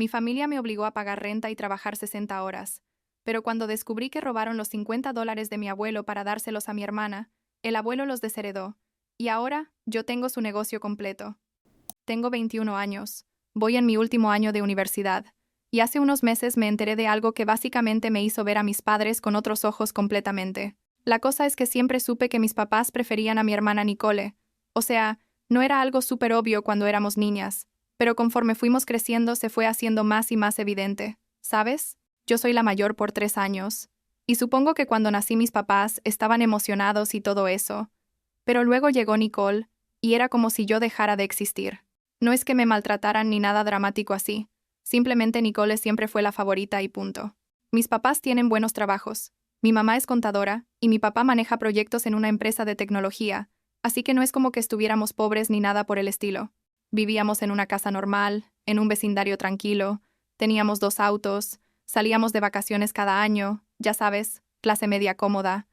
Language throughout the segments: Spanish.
Mi familia me obligó a pagar renta y trabajar 60 horas. Pero cuando descubrí que robaron los $50 de mi abuelo para dárselos a mi hermana, el abuelo los desheredó. Y ahora, yo tengo su negocio completo. Tengo 21 años. Voy en mi último año de universidad. Y hace unos meses me enteré de algo que básicamente me hizo ver a mis padres con otros ojos completamente. La cosa es que siempre supe que mis papás preferían a mi hermana Nicole. O sea, no era algo súper obvio cuando éramos niñas, pero conforme fuimos creciendo se fue haciendo más y más evidente. ¿Sabes? Yo soy la mayor por 3 años. Y supongo que cuando nací mis papás estaban emocionados y todo eso. Pero luego llegó Nicole, y era como si yo dejara de existir. No es que me maltrataran ni nada dramático así. Simplemente Nicole siempre fue la favorita y punto. Mis papás tienen buenos trabajos. Mi mamá es contadora, y mi papá maneja proyectos en una empresa de tecnología, así que no es como que estuviéramos pobres ni nada por el estilo. Vivíamos en una casa normal, en un vecindario tranquilo, teníamos 2 autos, salíamos de vacaciones cada año, ya sabes, clase media cómoda.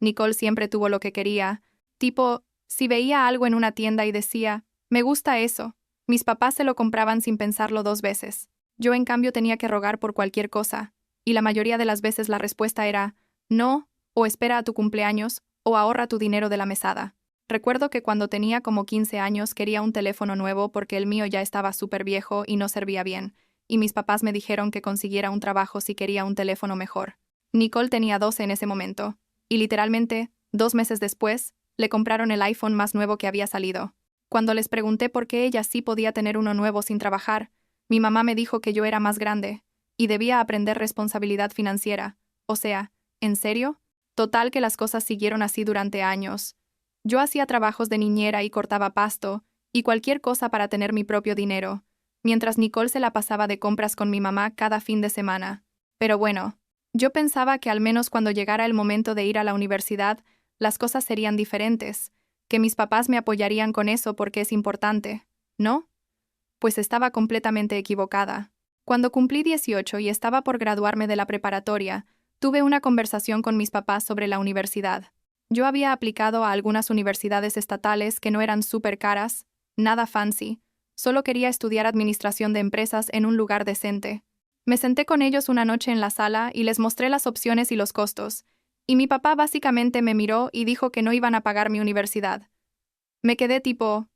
Nicole siempre tuvo lo que quería, tipo, si veía algo en una tienda y decía, me gusta eso, mis papás se lo compraban sin pensarlo 2 veces. Yo en cambio tenía que rogar por cualquier cosa, y la mayoría de las veces la respuesta era, no, o espera a tu cumpleaños, o ahorra tu dinero de la mesada. Recuerdo que cuando tenía como 15 años quería un teléfono nuevo porque el mío ya estaba súper viejo y no servía bien, y mis papás me dijeron que consiguiera un trabajo si quería un teléfono mejor. Nicole tenía 12 en ese momento, y literalmente, 2 meses después, le compraron el iPhone más nuevo que había salido. Cuando les pregunté por qué ella sí podía tener uno nuevo sin trabajar, mi mamá me dijo que yo era más grande, y debía aprender responsabilidad financiera. O sea, ¿en serio? Total que las cosas siguieron así durante años. Yo hacía trabajos de niñera y cortaba pasto, y cualquier cosa para tener mi propio dinero, mientras Nicole se la pasaba de compras con mi mamá cada fin de semana. Pero bueno, yo pensaba que al menos cuando llegara el momento de ir a la universidad, las cosas serían diferentes, que mis papás me apoyarían con eso porque es importante, ¿no? Pues estaba completamente equivocada. Cuando cumplí 18 y estaba por graduarme de la preparatoria, tuve una conversación con mis papás sobre la universidad. Yo había aplicado a algunas universidades estatales que no eran súper caras, nada fancy, solo quería estudiar administración de empresas en un lugar decente. Me senté con ellos una noche en la sala y les mostré las opciones y los costos, y mi papá básicamente me miró y dijo que no iban a pagar mi universidad. Me quedé tipo,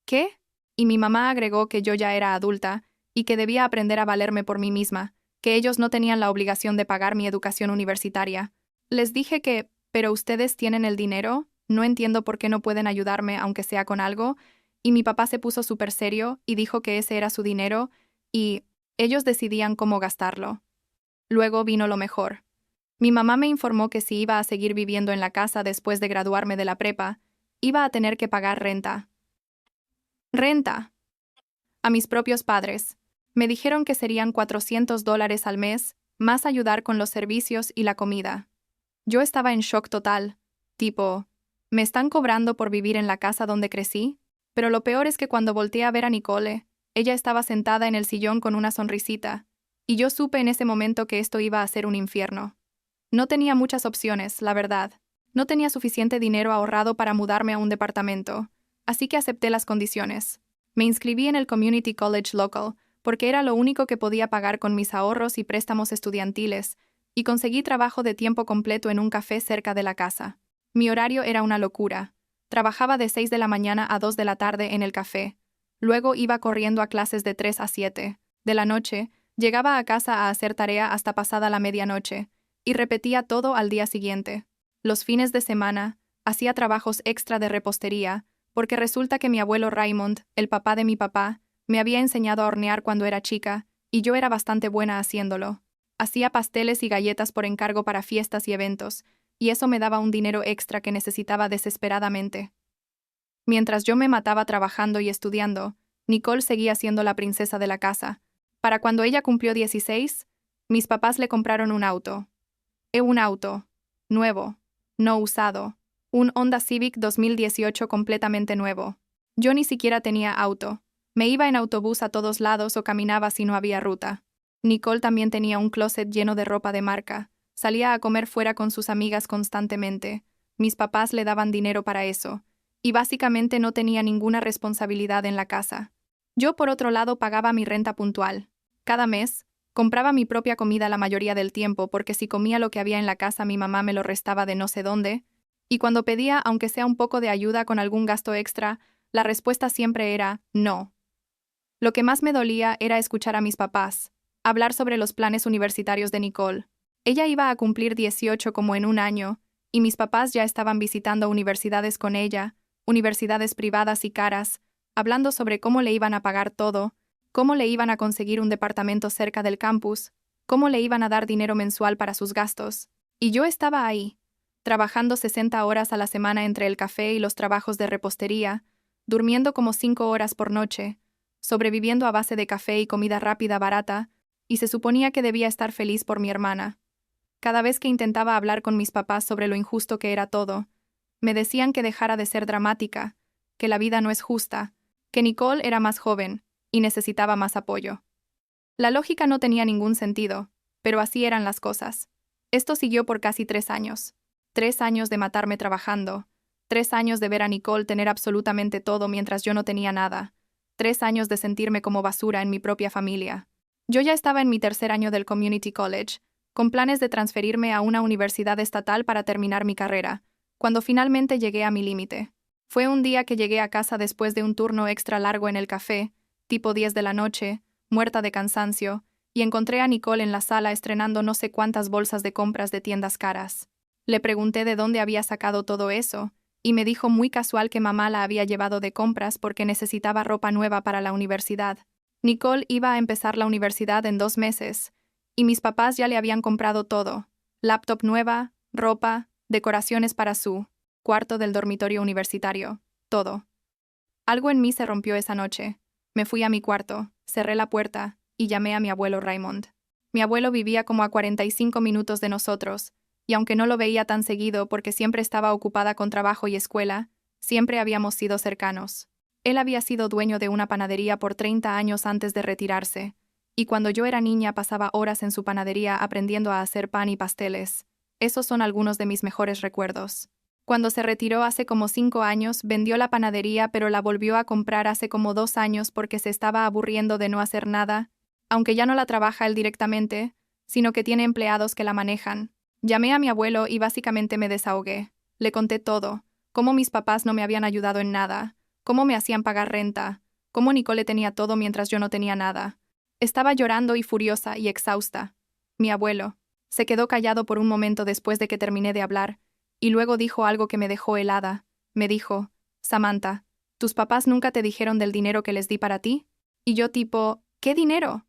¿qué? Y mi mamá agregó que yo ya era adulta y que debía aprender a valerme por mí misma, que ellos no tenían la obligación de pagar mi educación universitaria. Les dije que, pero ustedes tienen el dinero, no entiendo por qué no pueden ayudarme aunque sea con algo, y mi papá se puso súper serio y dijo que ese era su dinero y ellos decidían cómo gastarlo. Luego vino lo mejor. Mi mamá me informó que si iba a seguir viviendo en la casa después de graduarme de la prepa, iba a tener que pagar renta. Renta. A mis propios padres. Me dijeron que serían $400 al mes, más ayudar con los servicios y la comida. Yo estaba en shock total. Tipo, ¿me están cobrando por vivir en la casa donde crecí? Pero lo peor es que cuando volteé a ver a Nicole, ella estaba sentada en el sillón con una sonrisita, y yo supe en ese momento que esto iba a ser un infierno. No tenía muchas opciones, la verdad. No tenía suficiente dinero ahorrado para mudarme a un departamento, así que acepté las condiciones. Me inscribí en el Community College Local, porque era lo único que podía pagar con mis ahorros y préstamos estudiantiles, y conseguí trabajo de tiempo completo en un café cerca de la casa. Mi horario era una locura. Trabajaba de 6 de la mañana a 2 de la tarde en el café. Luego iba corriendo a clases de 3 a 7. De la noche, llegaba a casa a hacer tarea hasta pasada la medianoche, y repetía todo al día siguiente. Los fines de semana, hacía trabajos extra de repostería, porque resulta que mi abuelo Raymond, el papá de mi papá, me había enseñado a hornear cuando era chica, y yo era bastante buena haciéndolo. Hacía pasteles y galletas por encargo para fiestas y eventos, y eso me daba un dinero extra que necesitaba desesperadamente. Mientras yo me mataba trabajando y estudiando, Nicole seguía siendo la princesa de la casa. Para cuando ella cumplió 16, mis papás le compraron un auto. Un auto. Nuevo. No usado. Un Honda Civic 2018 completamente nuevo. Yo ni siquiera tenía auto. Me iba en autobús a todos lados o caminaba si no había ruta. Nicole también tenía un closet lleno de ropa de marca. Salía a comer fuera con sus amigas constantemente. Mis papás le daban dinero para eso. Y básicamente no tenía ninguna responsabilidad en la casa. Yo, por otro lado, pagaba mi renta puntual. Cada mes, compraba mi propia comida la mayoría del tiempo porque si comía lo que había en la casa mi mamá me lo restaba de no sé dónde, y cuando pedía aunque sea un poco de ayuda con algún gasto extra, la respuesta siempre era no. Lo que más me dolía era escuchar a mis papás hablar sobre los planes universitarios de Nicole. Ella iba a cumplir 18 como en un año, y mis papás ya estaban visitando universidades con ella, universidades privadas y caras, hablando sobre cómo le iban a pagar todo, cómo le iban a conseguir un departamento cerca del campus, cómo le iban a dar dinero mensual para sus gastos. Y yo estaba ahí, trabajando 60 horas a la semana entre el café y los trabajos de repostería, durmiendo como 5 horas por noche, sobreviviendo a base de café y comida rápida barata, y se suponía que debía estar feliz por mi hermana. Cada vez que intentaba hablar con mis papás sobre lo injusto que era todo, me decían que dejara de ser dramática, que la vida no es justa, que Nicole era más joven y necesitaba más apoyo. La lógica no tenía ningún sentido, pero así eran las cosas. Esto siguió por casi 3 años. 3 años de matarme trabajando. 3 años de ver a Nicole tener absolutamente todo mientras yo no tenía nada. 3 años de sentirme como basura en mi propia familia. Yo ya estaba en mi tercer año del Community College, con planes de transferirme a una universidad estatal para terminar mi carrera, cuando finalmente llegué a mi límite. Fue un día que llegué a casa después de un turno extra largo en el café, tipo 10 de la noche, muerta de cansancio, y encontré a Nicole en la sala estrenando no sé cuántas bolsas de compras de tiendas caras. Le pregunté de dónde había sacado todo eso, y me dijo muy casual que mamá la había llevado de compras porque necesitaba ropa nueva para la universidad. Nicole iba a empezar la universidad en 2 meses, y mis papás ya le habían comprado todo: laptop nueva, ropa, decoraciones para su cuarto del dormitorio universitario, todo. Algo en mí se rompió esa noche. Me fui a mi cuarto, cerré la puerta y llamé a mi abuelo Raymond. Mi abuelo vivía como a 45 minutos de nosotros, y aunque no lo veía tan seguido porque siempre estaba ocupada con trabajo y escuela, siempre habíamos sido cercanos. Él había sido dueño de una panadería por 30 años antes de retirarse, y cuando yo era niña pasaba horas en su panadería aprendiendo a hacer pan y pasteles. Esos son algunos de mis mejores recuerdos. Cuando se retiró hace como 5 años, vendió la panadería pero la volvió a comprar hace como 2 años porque se estaba aburriendo de no hacer nada, aunque ya no la trabaja él directamente, sino que tiene empleados que la manejan. Llamé a mi abuelo y básicamente me desahogué. Le conté todo, cómo mis papás no me habían ayudado en nada, cómo me hacían pagar renta, cómo Nicole tenía todo mientras yo no tenía nada. Estaba llorando y furiosa y exhausta. Mi abuelo se quedó callado por un momento después de que terminé de hablar, y luego dijo algo que me dejó helada. Me dijo: Samantha, ¿tus papás nunca te dijeron del dinero que les di para ti? Y yo tipo, ¿qué dinero?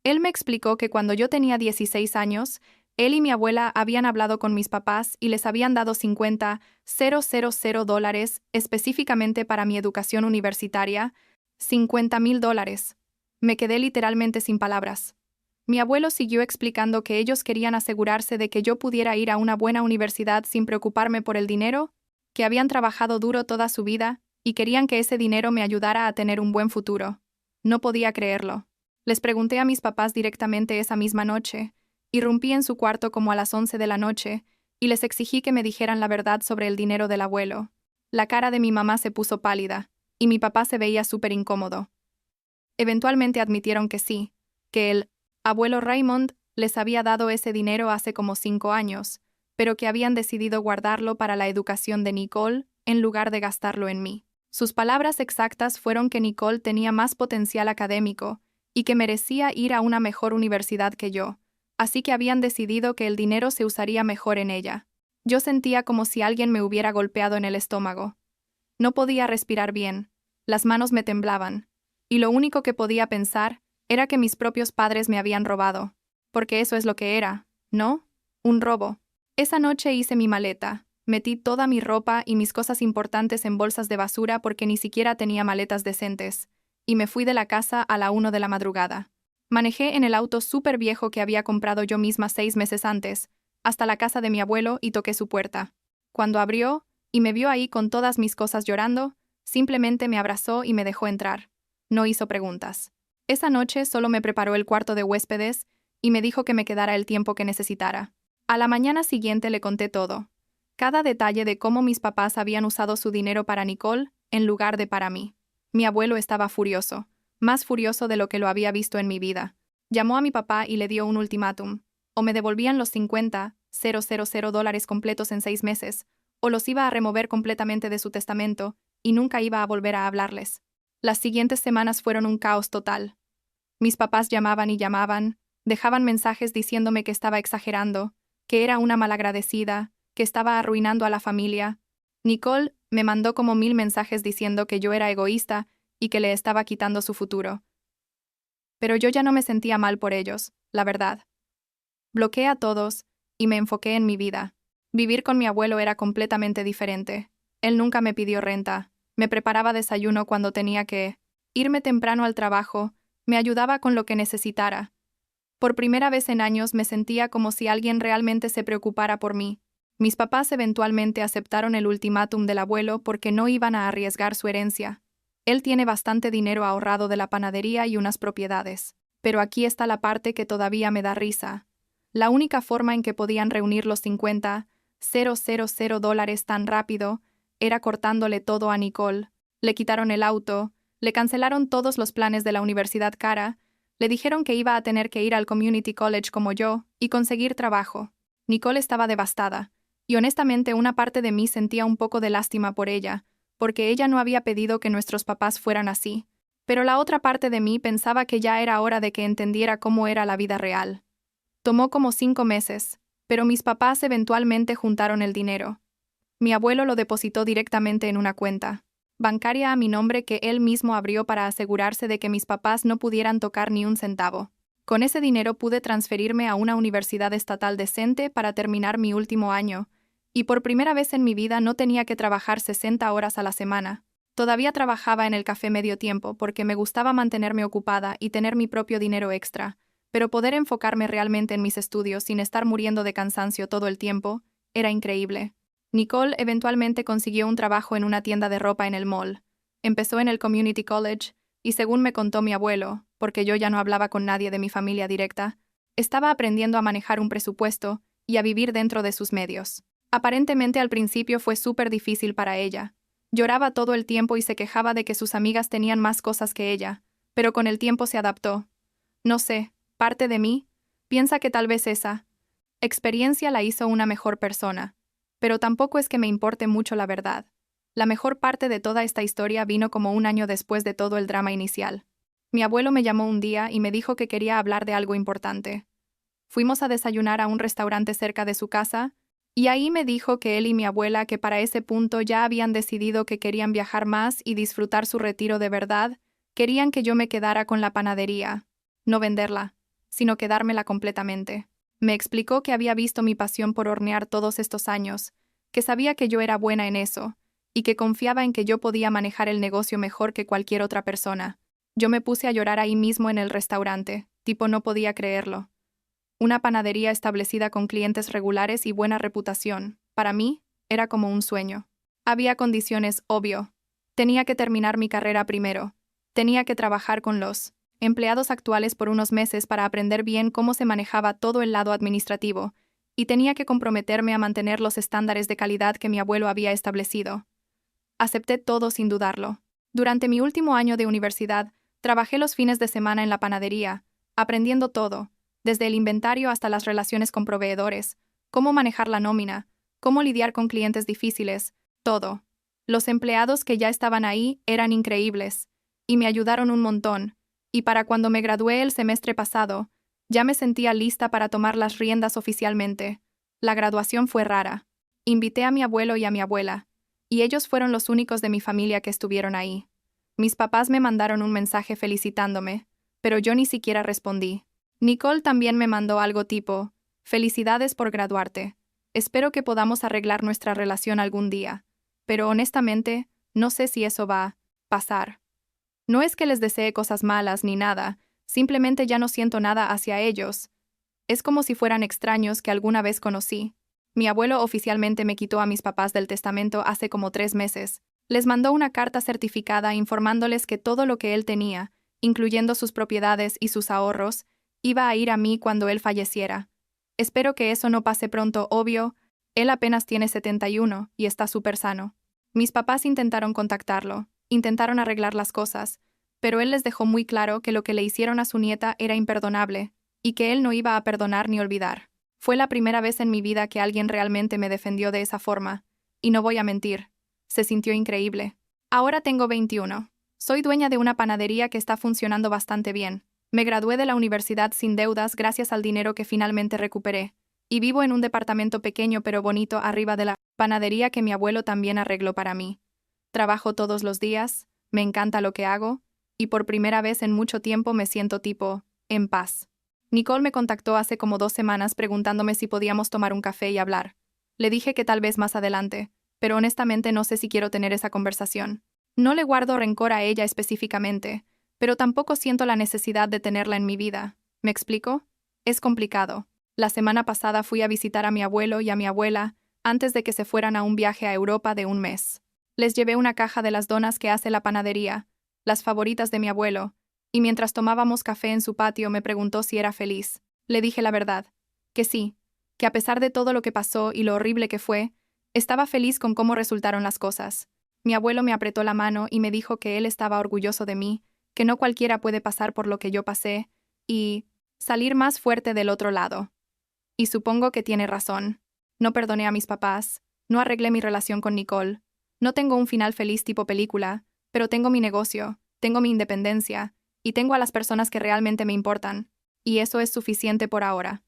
Él me explicó que cuando yo tenía 16 años, él y mi abuela habían hablado con mis papás y les habían dado $50,000 específicamente para mi educación universitaria, $50,000. Me quedé literalmente sin palabras. Mi abuelo siguió explicando que ellos querían asegurarse de que yo pudiera ir a una buena universidad sin preocuparme por el dinero, que habían trabajado duro toda su vida y querían que ese dinero me ayudara a tener un buen futuro. No podía creerlo. Les pregunté a mis papás directamente esa misma noche, irrumpí en su cuarto como a las 11 de la noche y les exigí que me dijeran la verdad sobre el dinero del abuelo. La cara de mi mamá se puso pálida, y mi papá se veía súper incómodo. Eventualmente admitieron que sí, que el abuelo Raymond les había dado ese dinero hace como 5 años, pero que habían decidido guardarlo para la educación de Nicole en lugar de gastarlo en mí. Sus palabras exactas fueron que Nicole tenía más potencial académico y que merecía ir a una mejor universidad que yo, así que habían decidido que el dinero se usaría mejor en ella. Yo sentía como si alguien me hubiera golpeado en el estómago. No podía respirar bien, las manos me temblaban, y lo único que podía pensar era que mis propios padres me habían robado, porque eso es lo que era, ¿no? Un robo. Esa noche hice mi maleta, metí toda mi ropa y mis cosas importantes en bolsas de basura porque ni siquiera tenía maletas decentes, y me fui de la casa a la 1 de la madrugada. Manejé en el auto súper viejo que había comprado yo misma 6 meses antes, hasta la casa de mi abuelo y toqué su puerta. Cuando abrió, y me vio ahí con todas mis cosas llorando, simplemente me abrazó y me dejó entrar. No hizo preguntas. Esa noche solo me preparó el cuarto de huéspedes y me dijo que me quedara el tiempo que necesitara. A la mañana siguiente le conté todo. Cada detalle de cómo mis papás habían usado su dinero para Nicole en lugar de para mí. Mi abuelo estaba furioso, más furioso de lo que lo había visto en mi vida. Llamó a mi papá y le dio un ultimátum. O me devolvían los $50,000 completos en 6 meses, o los iba a remover completamente de su testamento, y nunca iba a volver a hablarles. Las siguientes semanas fueron un caos total. Mis papás llamaban y llamaban, dejaban mensajes diciéndome que estaba exagerando, que era una malagradecida, que estaba arruinando a la familia. Nicole me mandó como 1000 mensajes diciendo que yo era egoísta y que le estaba quitando su futuro. Pero yo ya no me sentía mal por ellos, la verdad. Bloqueé a todos y me enfoqué en mi vida. Vivir con mi abuelo era completamente diferente. Él nunca me pidió renta, me preparaba desayuno cuando tenía que irme temprano al trabajo, me ayudaba con lo que necesitara. Por primera vez en años me sentía como si alguien realmente se preocupara por mí. Mis papás eventualmente aceptaron el ultimátum del abuelo porque no iban a arriesgar su herencia. Él tiene bastante dinero ahorrado de la panadería y unas propiedades. Pero aquí está la parte que todavía me da risa. La única forma en que podían reunir los $50,000 tan rápido era cortándole todo a Nicole. Le quitaron el auto, le cancelaron todos los planes de la universidad cara, le dijeron que iba a tener que ir al community college como yo y conseguir trabajo. Nicole estaba devastada, y honestamente una parte de mí sentía un poco de lástima por ella, porque ella no había pedido que nuestros papás fueran así. Pero la otra parte de mí pensaba que ya era hora de que entendiera cómo era la vida real. Tomó como 5 meses, pero mis papás eventualmente juntaron el dinero. Mi abuelo lo depositó directamente en una cuenta bancaria a mi nombre que él mismo abrió para asegurarse de que mis papás no pudieran tocar ni un centavo. Con ese dinero pude transferirme a una universidad estatal decente para terminar mi último año, y por primera vez en mi vida no tenía que trabajar 60 horas a la semana. Todavía trabajaba en el café medio tiempo porque me gustaba mantenerme ocupada y tener mi propio dinero extra, pero poder enfocarme realmente en mis estudios sin estar muriendo de cansancio todo el tiempo era increíble. Nicole eventualmente consiguió un trabajo en una tienda de ropa en el mall. Empezó en el community college y, según me contó mi abuelo, porque yo ya no hablaba con nadie de mi familia directa, estaba aprendiendo a manejar un presupuesto y a vivir dentro de sus medios. Aparentemente al principio fue súper difícil para ella. Lloraba todo el tiempo y se quejaba de que sus amigas tenían más cosas que ella, pero con el tiempo se adaptó. No sé, parte de mí piensa que tal vez esa experiencia la hizo una mejor persona. Pero tampoco es que me importe mucho la verdad. La mejor parte de toda esta historia vino como un año después de todo el drama inicial. Mi abuelo me llamó un día y me dijo que quería hablar de algo importante. Fuimos a desayunar a un restaurante cerca de su casa, y ahí me dijo que él y mi abuela, que para ese punto ya habían decidido que querían viajar más y disfrutar su retiro de verdad, querían que yo me quedara con la panadería. No venderla, sino quedármela completamente. Me explicó que había visto mi pasión por hornear todos estos años, que sabía que yo era buena en eso, y que confiaba en que yo podía manejar el negocio mejor que cualquier otra persona. Yo me puse a llorar ahí mismo en el restaurante, tipo no podía creerlo. Una panadería establecida con clientes regulares y buena reputación, para mí, era como un sueño. Había condiciones, obvio. Tenía que terminar mi carrera primero. Tenía que trabajar con los empleados actuales por unos meses para aprender bien cómo se manejaba todo el lado administrativo, y tenía que comprometerme a mantener los estándares de calidad que mi abuelo había establecido. Acepté todo sin dudarlo. Durante mi último año de universidad, trabajé los fines de semana en la panadería, aprendiendo todo, desde el inventario hasta las relaciones con proveedores, cómo manejar la nómina, cómo lidiar con clientes difíciles, todo. Los empleados que ya estaban ahí eran increíbles, y me ayudaron un montón. Y para cuando me gradué el semestre pasado, ya me sentía lista para tomar las riendas oficialmente. La graduación fue rara. Invité a mi abuelo y a mi abuela, y ellos fueron los únicos de mi familia que estuvieron ahí. Mis papás me mandaron un mensaje felicitándome, pero yo ni siquiera respondí. Nicole también me mandó algo tipo: «Felicidades por graduarte. Espero que podamos arreglar nuestra relación algún día, pero honestamente, no sé si eso va a pasar». No es que les desee cosas malas ni nada, simplemente ya no siento nada hacia ellos. Es como si fueran extraños que alguna vez conocí. Mi abuelo oficialmente me quitó a mis papás del testamento hace como 3 meses. Les mandó una carta certificada informándoles que todo lo que él tenía, incluyendo sus propiedades y sus ahorros, iba a ir a mí cuando él falleciera. Espero que eso no pase pronto, obvio. Él apenas tiene 71 y está súper sano. Mis papás intentaron contactarlo. Intentaron arreglar las cosas, Pero él les dejó muy claro que lo que le hicieron a su nieta era imperdonable, y que él no iba a perdonar ni olvidar. Fue la primera vez en mi vida que alguien realmente me defendió de esa forma, y no voy a mentir, se sintió increíble. Ahora tengo 21. Soy dueña de una panadería que está funcionando bastante bien. Me gradué de la universidad sin deudas gracias al dinero que finalmente recuperé, y vivo en un departamento pequeño pero bonito arriba de la panadería que mi abuelo también arregló para mí. Trabajo todos los días, me encanta lo que hago, y por primera vez en mucho tiempo me siento en paz. Nicole me contactó hace como 2 semanas preguntándome si podíamos tomar un café y hablar. Le dije que tal vez más adelante, pero honestamente no sé si quiero tener esa conversación. No le guardo rencor a ella específicamente, pero tampoco siento la necesidad de tenerla en mi vida. ¿Me explico? Es complicado. La semana pasada fui a visitar a mi abuelo y a mi abuela antes de que se fueran a un viaje a Europa de un mes. Les llevé una caja de las donas que hace la panadería, las favoritas de mi abuelo, y mientras tomábamos café en su patio me preguntó si era feliz. Le dije la verdad, que sí, que a pesar de todo lo que pasó y lo horrible que fue, estaba feliz con cómo resultaron las cosas. Mi abuelo me apretó la mano y me dijo que él estaba orgulloso de mí, que no cualquiera puede pasar por lo que yo pasé, y salir más fuerte del otro lado. Y supongo que tiene razón. No perdoné a mis papás, no arreglé mi relación con Nicole, no tengo un final feliz tipo película, pero tengo mi negocio, tengo mi independencia, y tengo a las personas que realmente me importan, y eso es suficiente por ahora.